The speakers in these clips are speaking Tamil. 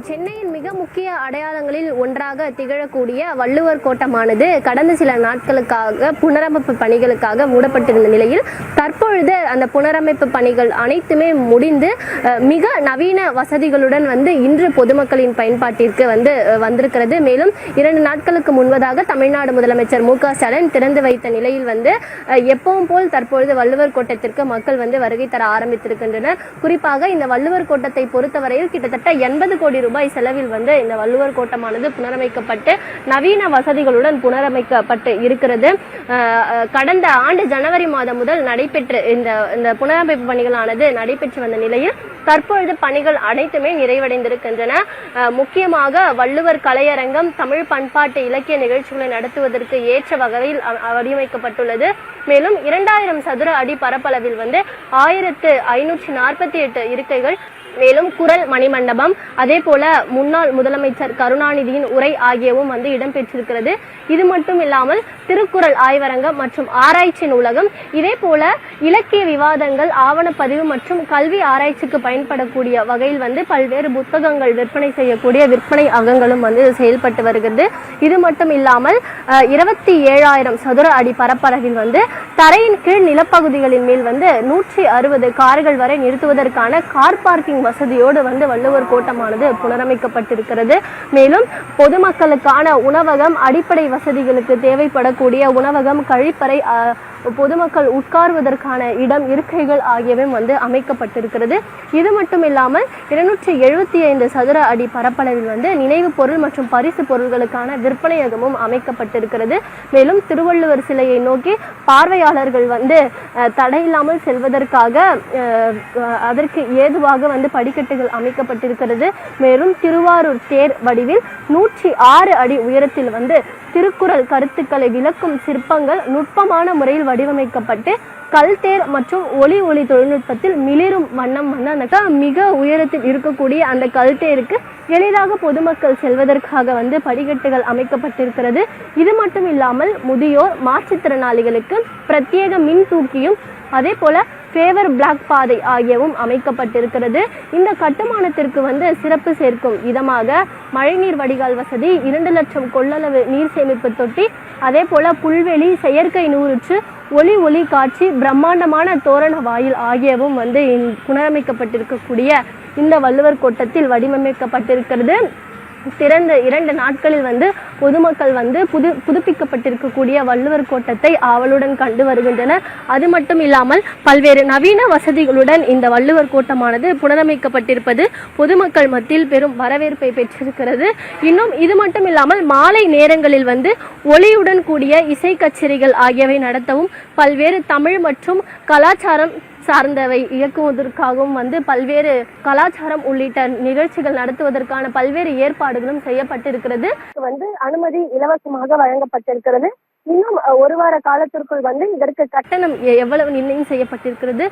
சென்னையின் மிக முக்கிய அடையாளங்களில் ஒன்றாக திகழக்கூடிய வள்ளுவர் கோட்டமானது கடந்த சில நாட்களுக்காக புனரமைப்பு பணிகளுக்காக மூடப்பட்டிருந்த நிலையில் தற்பொழுது அந்த புனரமைப்பு பணிகள் அனைத்துமே முடிந்து மிக நவீன வசதிகளுடன் இன்று பொதுமக்களின் பயன்பாட்டிற்கு வந்திருக்கிறது. மேலும் 2 நாட்களுக்கு முன்பதாக தமிழ்நாடு முதலமைச்சர் மு.க. ஸ்டாலின் திறந்து வைத்த நிலையில் எப்பவும் போல் தற்பொழுது வள்ளுவர் கோட்டத்திற்கு மக்கள் வருகை தர ஆரம்பித்திருக்கின்றனர். குறிப்பாக இந்த வள்ளுவர் கோட்டத்தை பொறுத்தவரையில் கிட்டத்தட்ட 80 கோடி ரூபாய் செலவில் இந்த வள்ளுவர் கோட்டமானது புனரமைக்கப்பட்டு நவீன வசதிகளுடன் புனரமைக்கப்பட்டு இருக்கிறது. கடந்த ஆண்டு ஜனவரி மாதம் முதல் நடைபெற்று இந்த புனரமைப்பு பணிகளானது நடைபெற்று வந்த நிலையில் தற்பொழுது பணிகள் அனைத்துமே நிறைவடைந்திருக்கின்றன. முக்கியமாக வள்ளுவர் கலையரங்கம் தமிழ் பண்பாட்டு இலக்கிய நிகழ்ச்சிகளை நடத்துவதற்கு ஏற்ற வகையில் வடிவமைக்கப்பட்டுள்ளது. மேலும் 2000 சதுர அடி பரப்பளவில் 1548 இருக்கைகள், மேலும் குரல் மணிமண்டபம், அதே போல முன்னாள் முதலமைச்சர் கருணாநிதியின் உரை ஆகியவும் இடம்பெற்றிருக்கிறது. இது மட்டும் இல்லாமல் திருக்குறள் ஆய்வரங்கம் மற்றும் ஆராய்ச்சி நூலகம், இதே போல இலக்கிய விவாதங்கள், ஆவணப்பதிவு மற்றும் கல்வி ஆராய்ச்சிக்கு பயன்படக்கூடிய வகையில் பல்வேறு புத்தகங்கள் விற்பனை செய்யக்கூடிய விற்பனை அகங்களும் செயல்பட்டு வருகிறது. இது மட்டும் இல்லாமல் 27,000 சதுர அடி பரப்பளவில் தரையின் கீழ் நிலப்பகுதிகளின் மேல் 160 கார்கள் வரை நிறுத்துவதற்கான கார் பார்க்கிங் வசதியோடு வள்ளுவர் கோட்டமானது புனரமைக்கப்பட்டிருக்கிறது. மேலும் பொதுமக்களுக்கான உணவகம், அடிப்படை வசதிகளுக்கு தேவைப்படக்கூடிய உணவகம், கழிப்பறை, பொதுமக்கள் உட்கார்வதற்கான இடம், இருக்கைகள் ஆகியவை அமைக்கப்பட்டிருக்கிறது. இது மட்டும் இல்லாமல் 275 சதுர அடி பரப்பளவில் நினைவு பொருள் மற்றும் பரிசு பொருட்களுக்கான விற்பனையகமும் அமைக்கப்பட்டிருக்கிறது. மேலும் திருவள்ளுவர் சிலையை நோக்கி பார்வையாளர்கள் தடையில்லாமல் செல்வதற்காக அதற்கு ஏதுவாக படிக்கட்டுகள் அமைக்கப்பட்டிருக்கிறது. மேலும் திருவாரூர் தேர் வடிவில் 106 அடி உயரத்தில் திருக்குறள் கருத்துக்களை விளக்கும் சிற்பங்கள் நுட்பமான முறையில் வடிவமைக்கப்பட்டு கல்தேர் மற்றும் ஒளி தொழில்நுட்பத்தில் மிளிரும் வண்ணம் மிக உயரத்தில் இருக்கக்கூடிய அந்த கல்தேருக்கு எளிதாக பொதுமக்கள் செல்வதற்காக படிக்கட்டுகள் அமைக்கப்பட்டிருக்கிறது. இது மட்டும் இல்லாமல் முதியோர், மாற்றுத்திறனாளிகளுக்கு பிரத்யேக மின் தூக்கியும், அதே போல ஃபேவர் பிளாக் பாதை ஆகியவும் அமைக்கப்பட்டிருக்கிறது. இந்த கட்டுமானத்திற்கு சிறப்பு சேர்க்கும் விதமாக மழைநீர் வடிகால் வசதி, 2 லட்சம் கொள்ளளவு நீர் சேமிப்பு தொட்டி, அதே போல புல்வெளி, செயற்கை நூறுற்று, ஒளி காட்சி, பிரம்மாண்டமான தோரண வாயில் ஆகியவும் புனரமைக்கப்பட்டிருக்கக்கூடிய இந்த வள்ளுவர் கோட்டத்தில் வடிவமைக்கப்பட்டிருக்கிறது. திறந்த 2 நாட்களில் பொதுமக்கள் புதுப்பிக்கப்பட்டிருக்கக்கூடிய வள்ளுவர் கோட்டத்தை ஆவலுடன் கண்டு வருகின்றனர். அது மட்டும் இல்லாமல் பல்வேறு நவீன வசதிகளுடன் இந்த வள்ளுவர் கோட்டமானது புனரமைக்கப்பட்டிருப்பது பொதுமக்கள் மத்தியில் பெரும் வரவேற்பை பெற்றிருக்கிறது. இன்னும் இது மட்டும் இல்லாமல் மாலை நேரங்களில் ஒளியுடன் கூடிய இசை கச்சேரிகள் ஆகியவை நடத்தவும், பல்வேறு தமிழ் மற்றும் கலாச்சாரம் சார்ந்தவை இயக்குவதற்காகவும் பல்வேறு கலாச்சாரம் உள்ளிட்ட நிகழ்ச்சிகள் நடத்துவதற்கான பல்வேறு ஏற்பாடுகளும் செய்யப்பட்டிருக்கிறது. அனுமதி இலவசமாக வழங்கப்பட்டிருக்கிறது. இன்னும் 1 வார காலத்திற்குள் இதற்கு கட்டணம் எவ்வளவு நிர்ணயம் செய்யப்பட்டிருக்கிறது.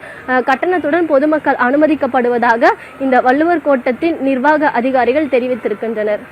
கட்டணத்துடன் பொதுமக்கள் அனுமதிக்கப்படுவதாக இந்த வள்ளுவர் கோட்டத்தின் நிர்வாக அதிகாரிகள் தெரிவித்திருக்கின்றனர்.